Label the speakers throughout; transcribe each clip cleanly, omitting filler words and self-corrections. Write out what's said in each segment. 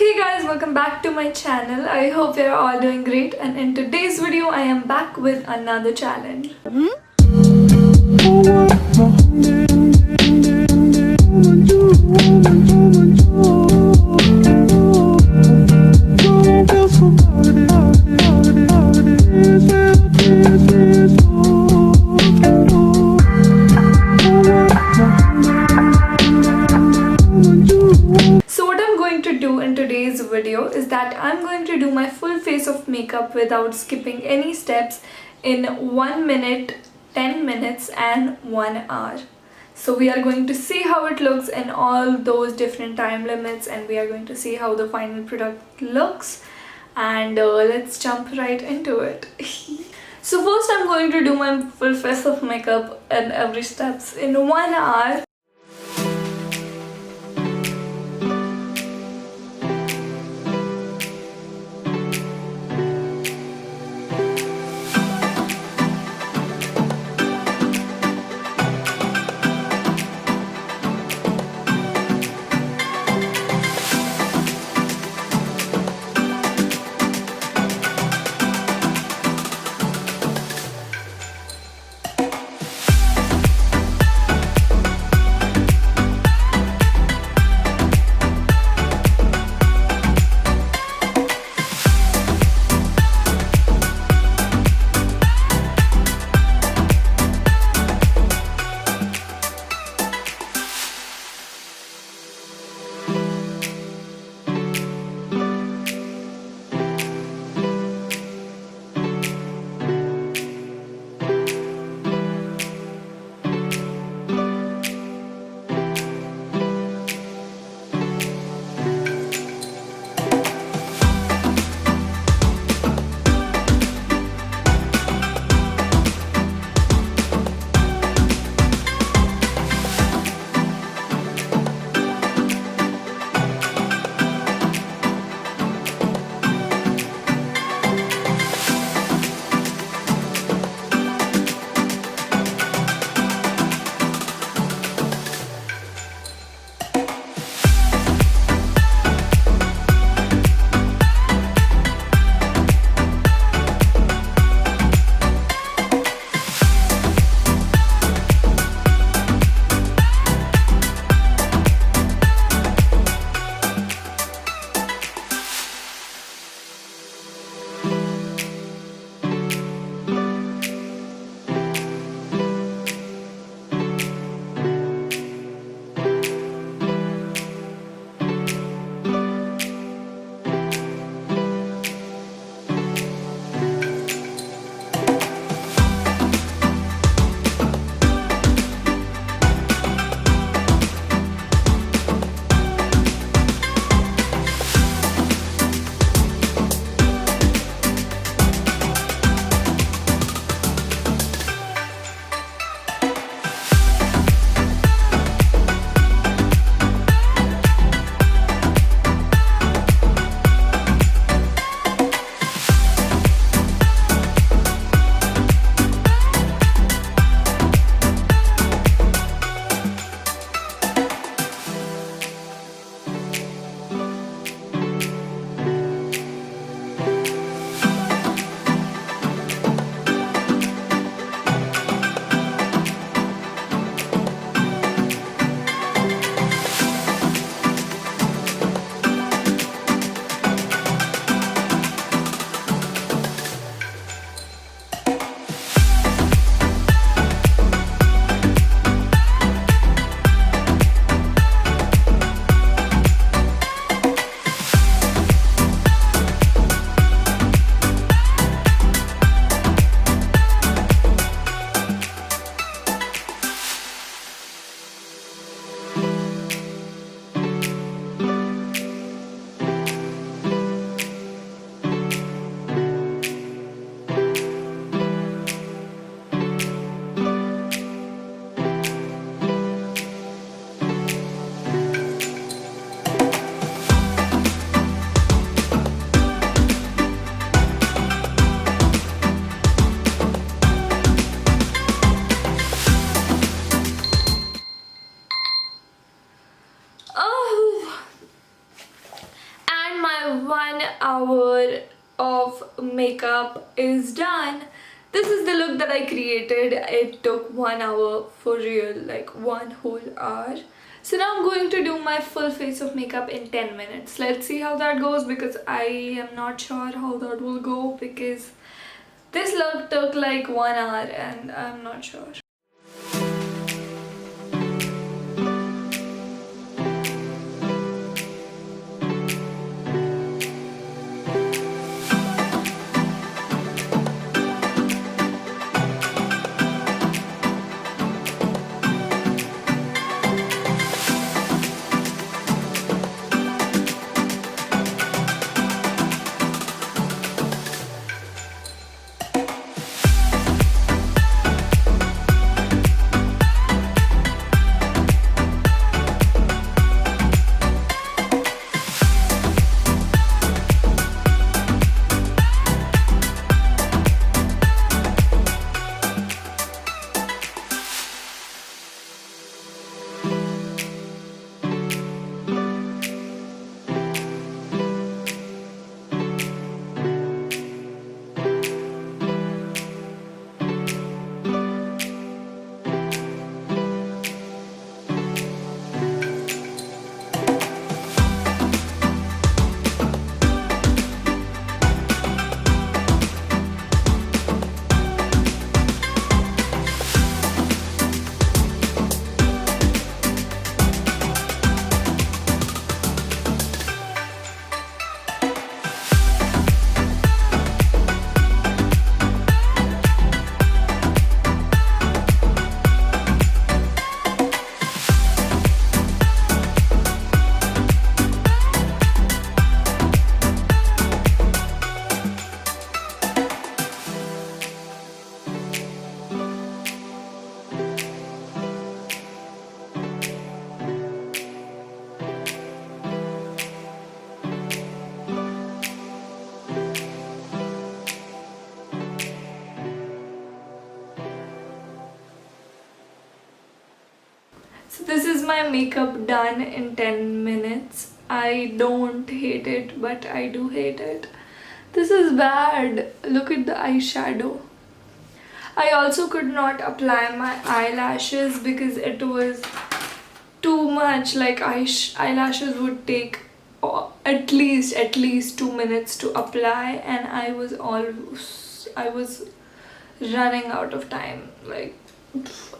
Speaker 1: Hey guys, welcome back to my channel. I hope you're all doing great, and in today's video I am back with another challenge. So what I'm going to do in today's video is that I'm going to do my full face of makeup without skipping any steps in 1 minute, 10 minutes and 1 hour. So we are going to see how it looks in all those different time limits, and we are going to see how the final product looks, and let's jump right into it. So first I'm going to do my full face of makeup and every steps in 1 hour. And my 1 hour of makeup is done. This is the look that I created. It took 1 hour for real, like one whole hour. So now I'm going to do my full face of makeup in 10 minutes. Let's see how that goes, because I am not sure how that will go, because this look took like 1 hour and I'm not sure. So this is my makeup done in 10 minutes. I don't hate it, but I do hate it. This is bad. Look at the eyeshadow. I also could not apply my eyelashes because it was too much. Like eyelashes would take at least 2 minutes to apply, and I was running out of time. Like,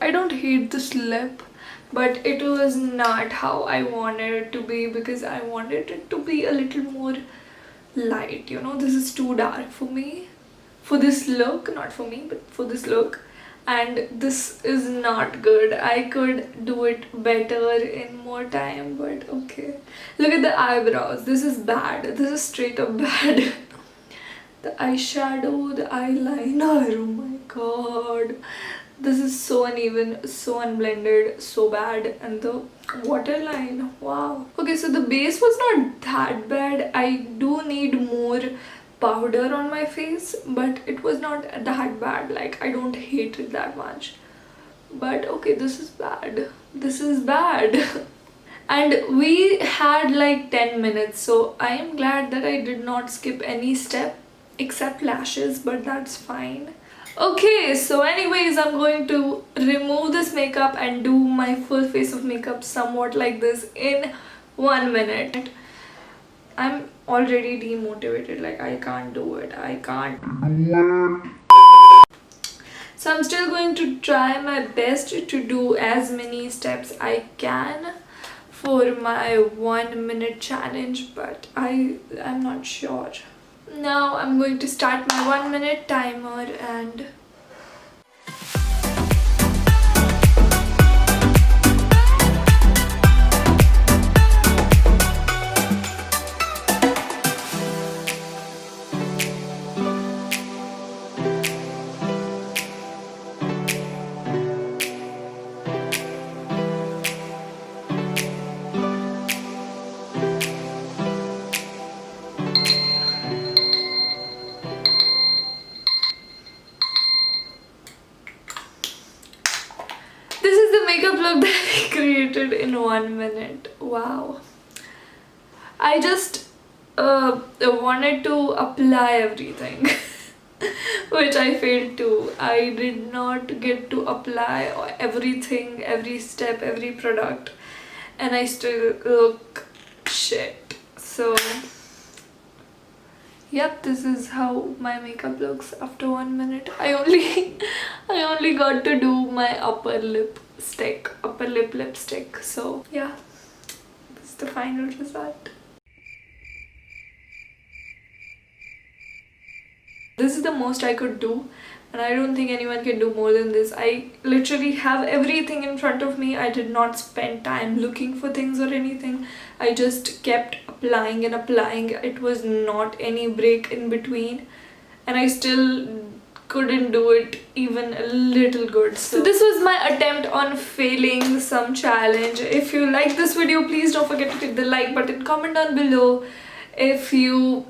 Speaker 1: I don't hate this lip, but it was not how I wanted it to be, because I wanted it to be a little more light, you know. This is too dark for me, for this look. Not for me, but for this look. And this is not good. I could do it better in more time, but okay. Look at the eyebrows. This is bad. This is straight up bad. The eyeshadow, the eyeliner, oh my god. This is so uneven, so unblended, so bad. And the waterline, wow. Okay, so the base was not that bad. I do need more powder on my face, but it was not that bad. Like, I don't hate it that much. But okay, this is bad. This is bad. And we had like 10 minutes, so I am glad that I did not skip any step except lashes, but that's fine. Okay, so anyways, I'm going to remove this makeup and do my full face of makeup somewhat like this in 1 minute. I'm already demotivated, like I can't do it. I can't. So I'm still going to try my best to do as many steps I can for my 1 minute challenge, but I'm not sure. Now I'm going to start my 1 minute timer and makeup look that I created in 1 minute. Wow. I just wanted to apply everything, which I failed to. I did not get to apply everything, every step, every product, and I still look shit. So, yep, this is how my makeup looks after 1 minute. I only got to do my upper lip lipstick. So yeah, this is the final result. This is the most I could do, and I don't think anyone can do more than this. I literally have everything in front of me. I did not spend time looking for things or anything. I just kept applying and applying. It was not any break in between, and I still couldn't do it even a little good. So this was my attempt on failing some challenge. If you like this video, please don't forget to hit the like button, comment down below if you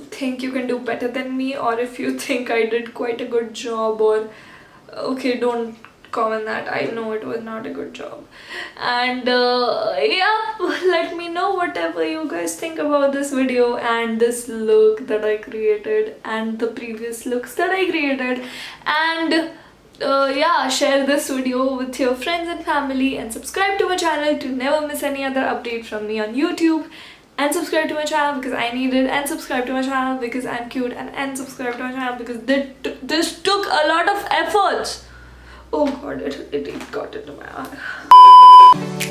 Speaker 1: think you can do better than me, or if you think I did quite a good job, or okay, don't comment that. I know it was not a good job. And yeah, let me know whatever you guys think about this video and this look that I created and the previous looks that I created. And yeah, share this video with your friends and family, and subscribe to my channel to never miss any other update from me on YouTube. And subscribe to my channel because I need it, and subscribe to my channel because I'm cute, and subscribe to my channel because this took a lot of efforts. Oh god, it got into my eye.